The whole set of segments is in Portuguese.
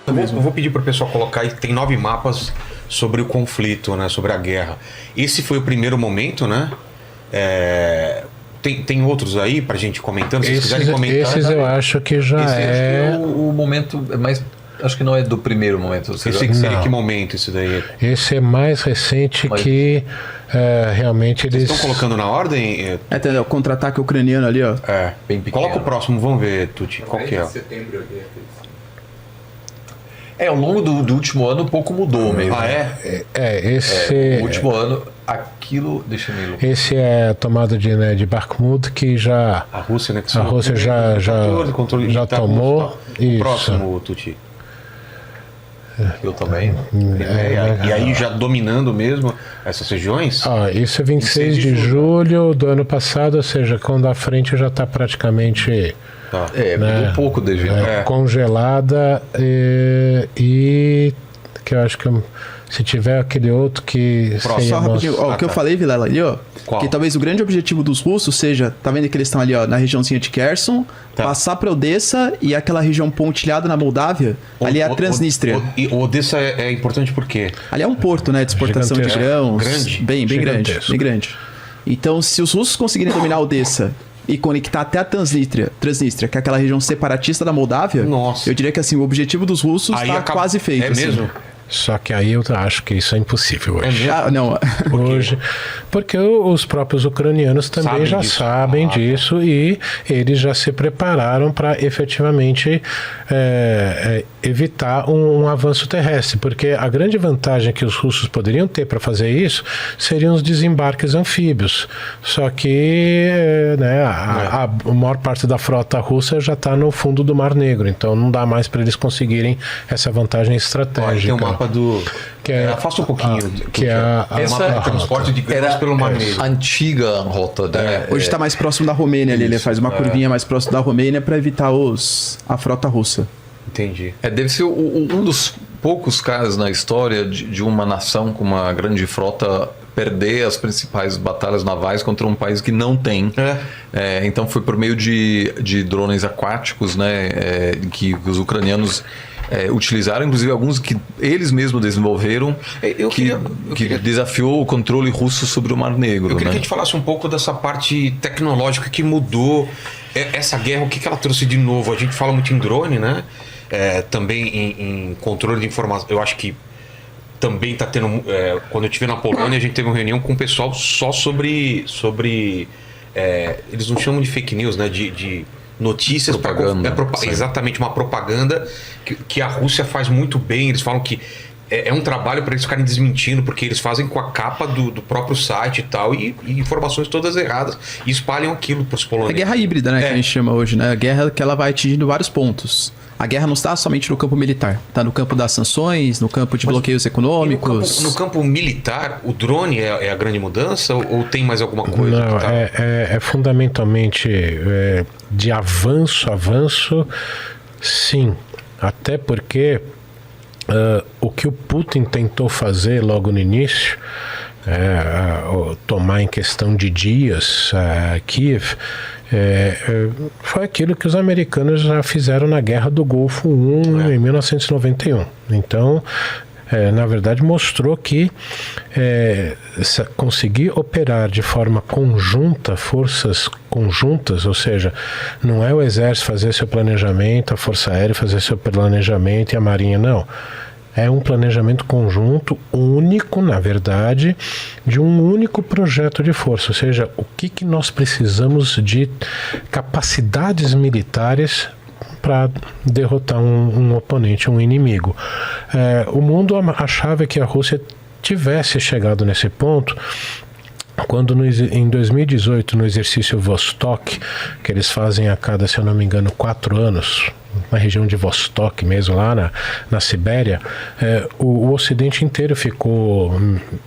Eu vou pedir para o pessoal colocar aí, tem 9 mapas sobre o conflito, né, sobre a guerra. Esse foi o primeiro momento, né? Tem outros aí pra gente comentando? Se vocês quiserem comentar. Esses eu acho que já Acho que é o momento, mas acho que não é do primeiro momento. Esse seria que momento isso daí? Esse é mais recente que realmente eles... Vocês estão colocando na ordem? Entendeu? O contra-ataque ucraniano ali, ó. Bem pequeno. Coloca o próximo, vamos ver, Tuti. Qual que é? Setembro, ao longo do último ano pouco mudou mesmo. Esse... O último ano, aquilo... Deixa eu me... Esse é a tomada de Bakhmut, que já... A Rússia, né? A Rússia já tomou. O próximo, Tuti. Eu também. E aí já dominando mesmo essas regiões? Isso é 26 de julho do ano passado, ou seja, quando a frente já está praticamente... mudou um pouco desde congelada e que eu acho que se tiver aquele outro que... Só rapidinho, o que eu falei, Vilela, ali, ó. Qual? Que talvez o grande objetivo dos russos seja, tá vendo que eles estão ali, ó, na regiãozinha de Kherson, passar para Odessa e aquela região pontilhada na Moldávia, ali é a Transnistria. E Odessa é importante por quê? Ali é um porto, né, de exportação de grãos. Grande? Bem grande. Então, se os russos conseguirem dominar Odessa e conectar até a Transnistria, que é aquela região separatista da Moldávia, eu diria que assim, o objetivo dos russos está quase feito. É mesmo? Assim. Só que aí eu acho que isso é impossível hoje. Não. Hoje, porque os próprios ucranianos também sabem disso e eles já se prepararam para efetivamente evitar um avanço terrestre, porque a grande vantagem que os russos poderiam ter para fazer isso seriam os desembarques anfíbios. Só que a maior parte da frota russa já está no fundo do Mar Negro, então não dá mais para eles conseguirem essa vantagem estratégica. Tem um mapa do... afasta um pouquinho. Essa transporte de grãos pelo Mar Negro. Antiga rota. Hoje está mais próximo da Romênia ali, ele faz uma curvinha mais próximo da Romênia para evitar a frota russa. Entendi. Deve ser um dos poucos casos na história de uma nação com uma grande frota perder as principais batalhas navais contra um país que não tem. Então foi por meio de drones aquáticos, né, que os ucranianos utilizaram, inclusive alguns que eles mesmos desenvolveram, que desafiou o controle russo sobre o Mar Negro. Eu queria que a gente falasse um pouco dessa parte tecnológica que mudou essa guerra, o que ela trouxe de novo. A gente fala muito em drone, né? Também em controle de informação. Eu acho que também está tendo... quando eu estive na Polônia, a gente teve uma reunião com o pessoal só sobre eles não chamam de fake news, né? De notícias, exatamente, uma propaganda que a Rússia faz muito bem. Eles falam que é um trabalho para eles ficarem desmentindo, porque eles fazem com a capa do próprio site e tal, e informações todas erradas, e espalham aquilo para os poloneses. É guerra híbrida, né, que a gente chama hoje, né? A guerra que ela vai atingindo vários pontos. A guerra não está somente no campo militar, está no campo das sanções, no campo de bloqueios econômicos. No campo militar, o drone é a grande mudança ou tem mais alguma coisa? Não, é fundamentalmente de avanço, sim. Até porque o que o Putin tentou fazer logo no início, tomar em questão de dias Kiev, foi aquilo que os americanos já fizeram na Guerra do Golfo I em 1991. Então, na verdade, mostrou que conseguir operar de forma conjunta, forças conjuntas, ou seja, não é o exército fazer seu planejamento, a força aérea fazer seu planejamento e a marinha, não. É um planejamento conjunto, único, na verdade, de um único projeto de força. Ou seja, o que nós precisamos de capacidades militares para derrotar um oponente, um inimigo. O mundo achava que a Rússia tivesse chegado nesse ponto quando em 2018, no exercício Vostok, que eles fazem a cada, se eu não me engano, 4 anos, na região de Vostok mesmo, lá na Sibéria, o Ocidente inteiro ficou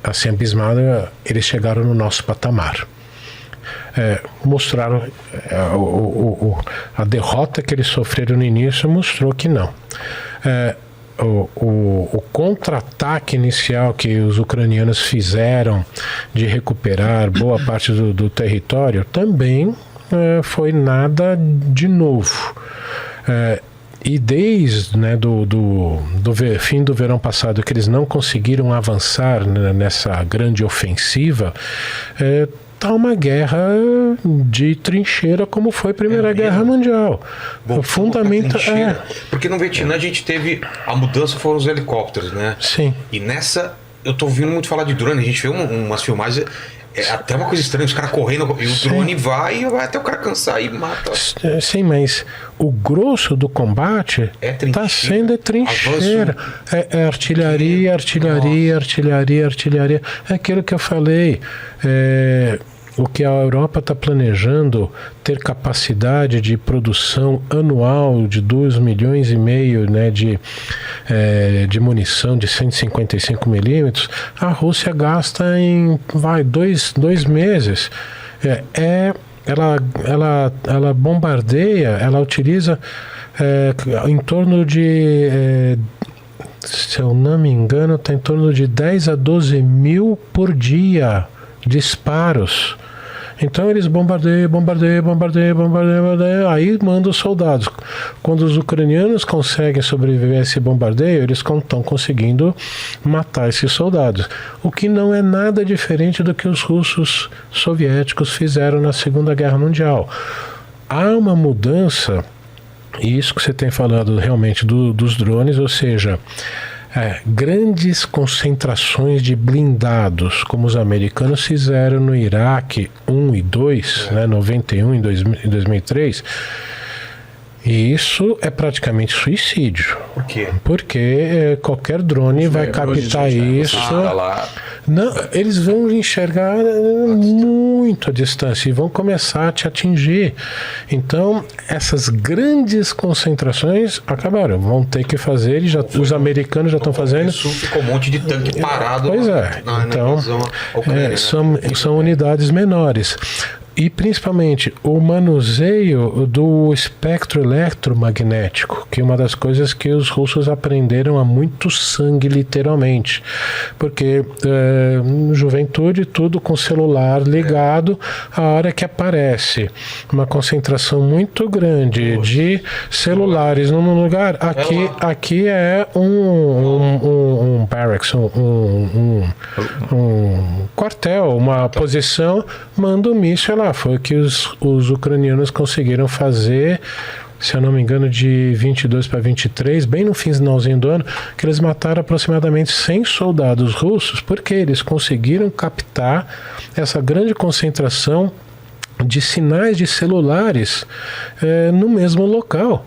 assim abismado. Eles chegaram no nosso patamar. Mostraram a derrota que eles sofreram no início, mostrou que não. O contra-ataque inicial que os ucranianos fizeram de recuperar boa parte do território também foi nada de novo. E desde, né, do fim do verão passado, que eles não conseguiram avançar, né, nessa grande ofensiva, tá uma guerra de trincheira, como foi a Primeira Guerra Mundial. Bom, o fundamento porque no Vietnã a gente teve a mudança, foram os helicópteros, né? Sim. E nessa eu tô ouvindo muito falar de drone. A gente vê umas filmagens, é até uma coisa estranha, os caras correndo e o drone vai até o cara cansar e mata. Sim, mas o grosso do combate está sendo trincheira. É artilharia, artilharia. É aquilo que eu falei. O que a Europa está planejando ter capacidade de produção anual de 2,5 milhões, né, de munição de 155 milímetros, a Rússia gasta em 2 meses. Ela bombardeia, ela utiliza em torno de, se eu não me engano, está em torno de 10 a 12 mil por dia disparos. Então eles bombardeiam, aí mandam os soldados. Quando os ucranianos conseguem sobreviver a esse bombardeio, eles estão conseguindo matar esses soldados. O que não é nada diferente do que os russos soviéticos fizeram na Segunda Guerra Mundial. Há uma mudança, e isso que você tem falado realmente dos drones, ou seja, grandes concentrações de blindados, como os americanos fizeram no Iraque 1 e 2, né, 91 e 2003, e isso é praticamente suicídio. Por quê? Porque qualquer drone vai captar isso. Não, eles vão enxergar muito a distância e vão começar a te atingir. Então, essas grandes concentrações acabaram. Vão ter que fazer, e os americanos já estão fazendo. Isso ficou um monte de tanque parado. Pois é. Então, são unidades menores. E principalmente o manuseio do espectro eletromagnético, que é uma das coisas que os russos aprenderam a muito sangue, literalmente. Porque juventude, tudo com celular ligado, a hora que aparece uma concentração muito grande de celulares num lugar, aqui é um barracks, um quartel, uma posição, manda um míssil lá. Foi o que os ucranianos conseguiram fazer, se eu não me engano, de 22 para 23, bem no finalzinho do ano, que eles mataram aproximadamente 100 soldados russos, porque eles conseguiram captar essa grande concentração de sinais de celulares no mesmo local.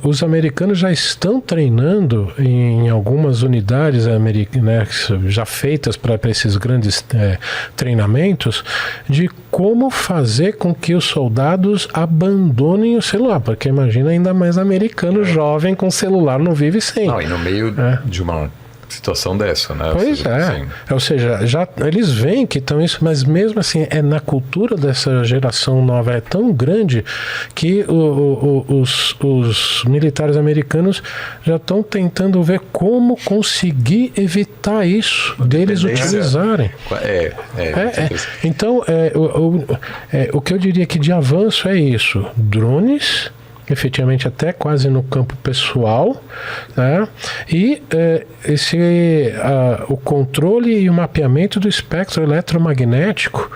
Os americanos já estão treinando em algumas unidades americanas, né, já feitas para esses grandes treinamentos, de como fazer com que os soldados abandonem o celular, porque imagina, ainda mais americano jovem com celular não vive sem. Não, e no meio de uma situação dessa, né? Pois ou seja, já eles veem que estão isso, mas mesmo assim, na cultura dessa geração nova é tão grande que os militares americanos já estão tentando ver como conseguir evitar isso, deles utilizarem. Então, o que eu diria que de avanço é isso: drones, efetivamente até quase no campo pessoal, né? E o controle e o mapeamento do espectro eletromagnético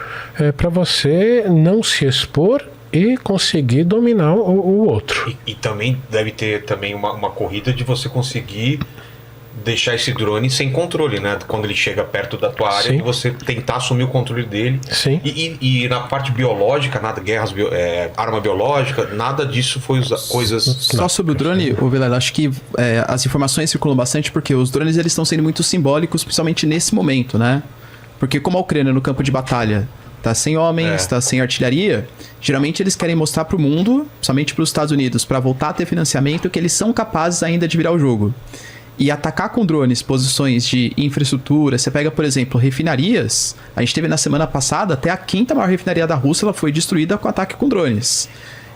para você não se expor e conseguir dominar o outro. E também deve ter também uma corrida de você conseguir deixar esse drone sem controle, né? Quando ele chega perto da tua área, e você tentar assumir o controle dele. Sim. E na parte biológica, nada, guerras, arma biológica, nada disso foi coisas... Só sobre o drone, Vilela, acho que as informações circulam bastante porque os drones eles estão sendo muito simbólicos, principalmente nesse momento, né? Porque como a Ucrânia no campo de batalha tá sem homens, tá sem artilharia, geralmente eles querem mostrar para o mundo, principalmente para os Estados Unidos, para voltar a ter financiamento, que eles são capazes ainda de virar o jogo. E atacar com drones posições de infraestrutura, você pega, por exemplo, refinarias, a gente teve na semana passada, até a 5ª maior refinaria da Rússia, ela foi destruída com ataque com drones.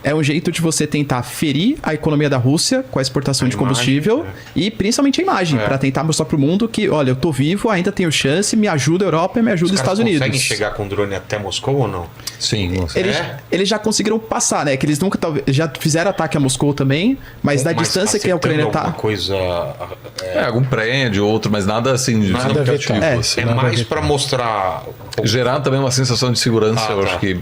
é um jeito de você tentar ferir a economia da Rússia com a exportação de combustível e principalmente a imagem, para tentar mostrar pro mundo que, olha, eu tô vivo, ainda tenho chance, me ajuda a Europa e me ajuda os Estados Unidos. Conseguem chegar com drone até Moscou ou não? Sim. Eles já conseguiram passar, né? Que eles nunca já fizeram ataque a Moscou também, mas da distância que a Ucrânia tá... coisa... algum prédio, outro, mas nada assim de significativo. É mais para mostrar... Gerar também uma sensação de segurança, eu acho que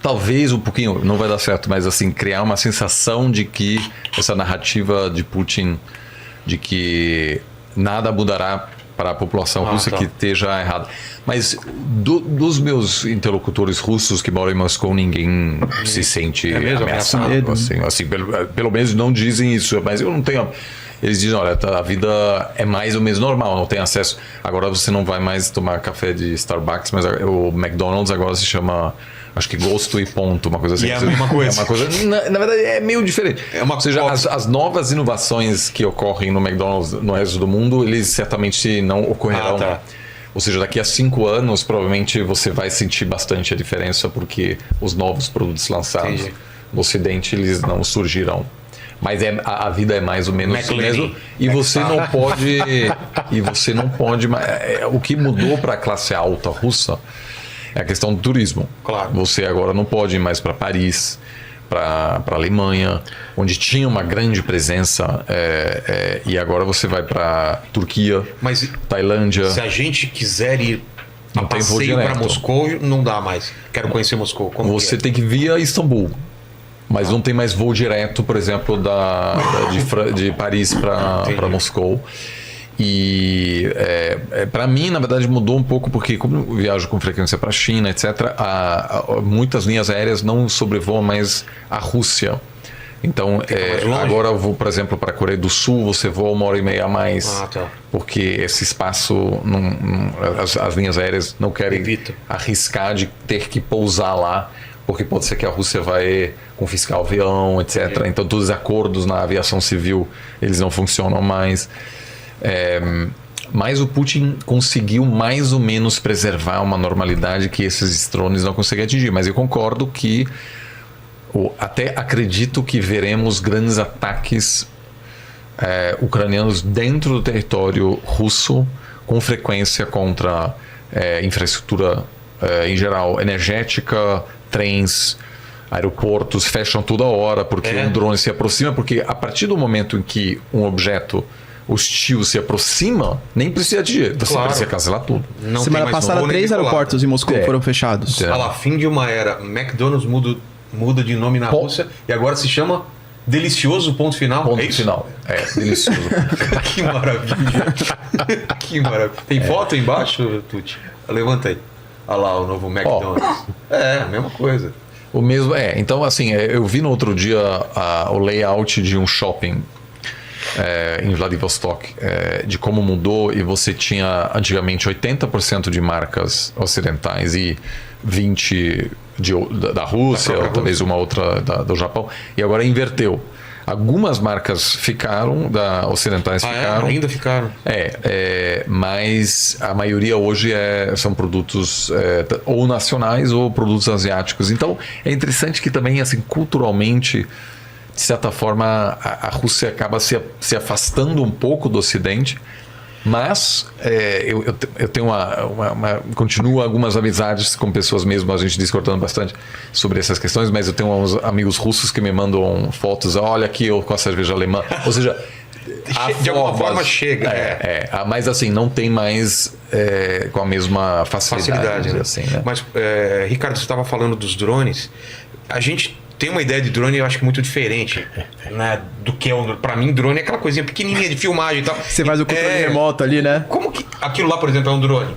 talvez um pouquinho, não vai dar certo, mas assim, criar uma sensação de que essa narrativa de Putin, de que nada mudará para a população russa que esteja errada. Mas dos meus interlocutores russos que moram em Moscou, ninguém se sente ameaçado. Assim, pelo menos não dizem isso, mas eu não tenho... Eles dizem, olha, a vida é mais ou menos normal, não tem acesso. Agora você não vai mais tomar café de Starbucks, mas o McDonald's agora se chama, acho que gosto e ponto, uma coisa assim. E é a mesma coisa. É uma coisa, na verdade é meio diferente. Ou seja, as novas inovações que ocorrem no McDonald's no resto do mundo, eles certamente não ocorrerão. Ou seja, daqui a 5 anos, provavelmente você vai sentir bastante a diferença, porque os novos produtos lançados no Ocidente, eles não surgirão. Mas a vida é mais ou menos o mesmo. E você não pode. O que mudou para a classe alta russa é a questão do turismo. Claro. Você agora não pode ir mais para Paris, para a Alemanha, onde tinha uma grande presença, e agora você vai para Turquia, Tailândia. Se a gente quiser ir a passeio para Moscou, não dá mais. Quero conhecer Moscou. Você tem que ir via Istambul. Mas não tem mais voo direto, por exemplo, de Paris para Moscou. E para mim, na verdade, mudou um pouco, porque como eu viajo com frequência para a China, etc., muitas linhas aéreas não sobrevoam mais a Rússia. Então, agora eu vou, por exemplo, para a Coreia do Sul, você voa 1h30 a mais, porque esse espaço, as linhas aéreas não querem arriscar de ter que pousar lá, porque pode ser que a Rússia vai confiscar o avião, etc. Então, todos os acordos na aviação civil, eles não funcionam mais. Mas o Putin conseguiu mais ou menos preservar uma normalidade que esses drones não conseguem atingir. Mas eu concordo que, até acredito que veremos grandes ataques ucranianos dentro do território russo, com frequência contra infraestrutura em geral, energética, trens, aeroportos, fecham toda hora porque um drone se aproxima, porque a partir do momento em que um objeto hostil se aproxima, nem precisa atingir, você precisa cancelar tudo. Semana passada 3 aeroportos em Moscou foram fechados. Olha lá, fim de uma era, McDonald's muda de nome na Rússia e agora se chama Delicioso, ponto final. Ponto final. Delicioso. Que maravilha. Que maravilha. Tem foto embaixo, Tuti? Levanta aí. Olha lá o novo McDonald's. A mesma coisa. O mesmo, então assim, eu vi no outro dia o layout de um shopping em Vladivostok, de como mudou, e você tinha antigamente 80% de marcas ocidentais e 20% da Rússia, ou talvez uma outra do Japão, e agora inverteu. Algumas marcas ficaram, ocidentais ficaram. Ainda ficaram. Mas a maioria hoje são produtos ou nacionais ou produtos asiáticos. Então é interessante que também, assim, culturalmente, de certa forma, a Rússia acaba se afastando um pouco do Ocidente. Mas eu tenho continuo algumas amizades com pessoas mesmo, a gente discordando bastante sobre essas questões, mas eu tenho uns amigos russos que me mandam fotos, olha aqui eu com a cerveja alemã, ou seja, de alguma forma chega. Mas assim, não tem mais com a mesma facilidade né? Assim, né? Mas, Ricardo, você estava falando dos drones, a gente tem uma ideia de drone, eu acho que muito diferente, né, do que para mim, drone é aquela coisinha pequenininha de filmagem e tal. Você faz o controle remoto ali, né? Como que aquilo lá, por exemplo, é um drone?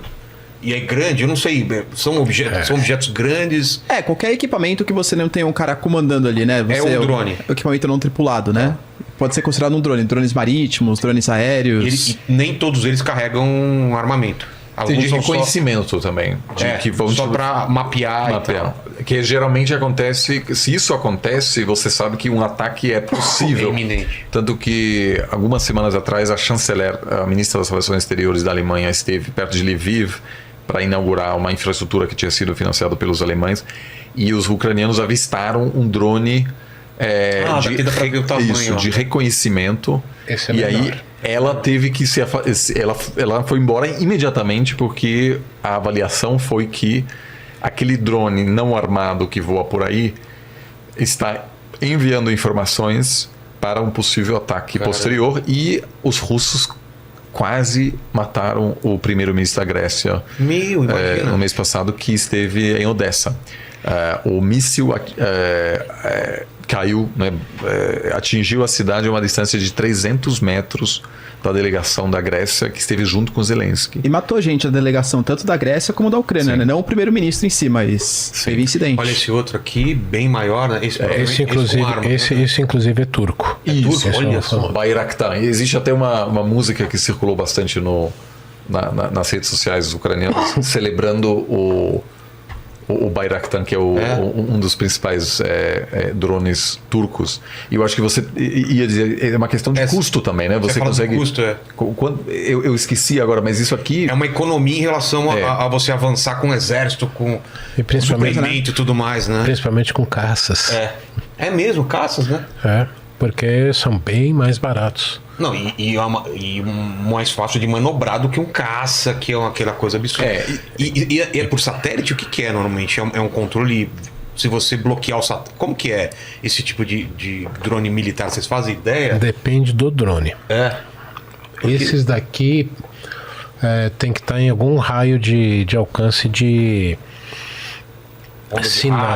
E é grande, eu não sei, são objetos grandes. Qualquer equipamento que você não tenha um cara comandando ali, né? Um drone. O equipamento não tripulado, né? Pode ser considerado um drone. Drones marítimos, drones aéreos. E nem todos eles carregam armamento. Tem de reconhecimento também. Que vão só para mapear. Que geralmente acontece, se isso acontece, você sabe que um ataque é possível. Iminente. Tanto que algumas semanas atrás a chanceler, a ministra das Relações Exteriores da Alemanha, esteve perto de Lviv para inaugurar uma infraestrutura que tinha sido financiada pelos alemães, e os ucranianos avistaram um drone de reconhecimento. Esse é e menor. aí ela teve que ela foi embora imediatamente, porque a avaliação foi que aquele drone não armado que voa por aí está enviando informações para um possível ataque posterior, e os russos quase mataram o primeiro-ministro da Grécia no mês passado, que esteve em Odessa. O míssil caiu, né, atingiu a cidade a uma distância de 300 metros da delegação da Grécia, que esteve junto com Zelensky. E matou gente a delegação, tanto da Grécia como da Ucrânia, né? Não o primeiro-ministro em si, mas teve incidente. Olha esse outro aqui, bem maior, né? Esse inclusive é turco. Isso, olha só. Bayraktar. Existe até uma música que circulou bastante nas redes sociais ucranianas, celebrando o Bayraktar, que é um dos principais drones turcos. E eu acho que você ia dizer, é uma questão de custo também, né? Você consegue... custo, eu esqueci agora, mas isso aqui... É uma economia em relação a você avançar com o exército, com suprimento e tudo mais, né? Principalmente com caças. É mesmo, caças, né? Porque são bem mais baratos. Não, e mais fácil de manobrar do que um caça, que é aquela coisa absurda. E é por satélite? O que é normalmente? É um controle... Se você bloquear o satélite... Como que é esse tipo de drone militar? Vocês fazem ideia? Depende do drone. Esses daqui tem que estar em algum raio de alcance de...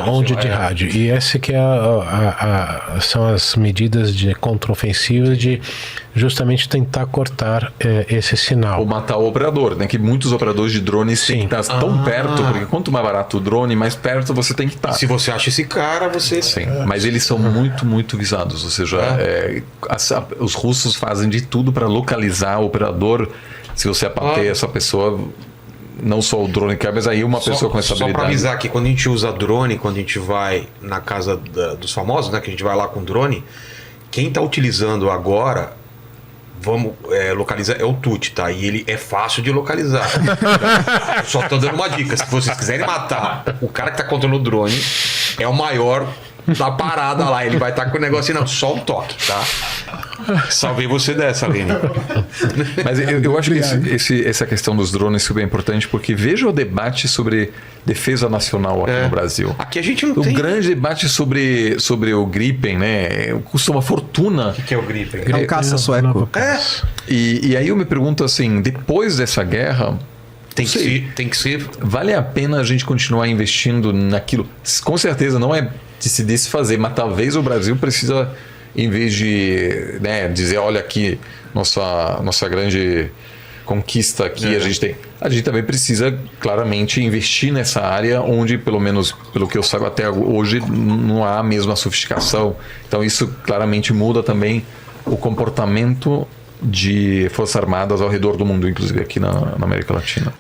Onde de rádio. E essa que são as medidas de contraofensiva, de justamente tentar cortar esse sinal. Ou matar o operador, né? Que muitos operadores de drones têm que estar tão perto, porque quanto mais barato o drone, mais perto você tem que estar. Se você acha esse cara, você... Sim, mas eles são muito, muito visados. Ou seja, os russos fazem de tudo para localizar o operador. Se você abater essa pessoa... Não só o drone que mas aí uma pessoa com essa habilidade. Só para avisar que quando a gente usa drone, quando a gente vai na casa dos famosos, né, que a gente vai lá com drone, quem está utilizando agora, vamos localizar, é o Tuti, tá? E ele é fácil de localizar. Só tô dando uma dica, se vocês quiserem matar o cara que está controlando o drone, é o maior da parada lá, ele vai estar com o negócio não, só um toque, tá? Salvei você dessa, Aline. Mas eu acho que essa questão dos drones é super importante, porque veja o debate sobre defesa nacional aqui no Brasil. Aqui a gente não tem. O grande debate sobre o Gripen, né? Custa uma fortuna. O que é o Gripen? É um caça sueco. E aí eu me pergunto assim, depois dessa guerra... Tem que ser. Vale a pena a gente continuar investindo naquilo? Com certeza não é de se desfazer, mas talvez o Brasil precisa, em vez de dizer, olha aqui, nossa grande conquista aqui, a gente também precisa claramente investir nessa área onde, pelo menos pelo que eu saiba até hoje, não há a mesma sofisticação. Então isso claramente muda também o comportamento de forças armadas ao redor do mundo, inclusive aqui na América Latina.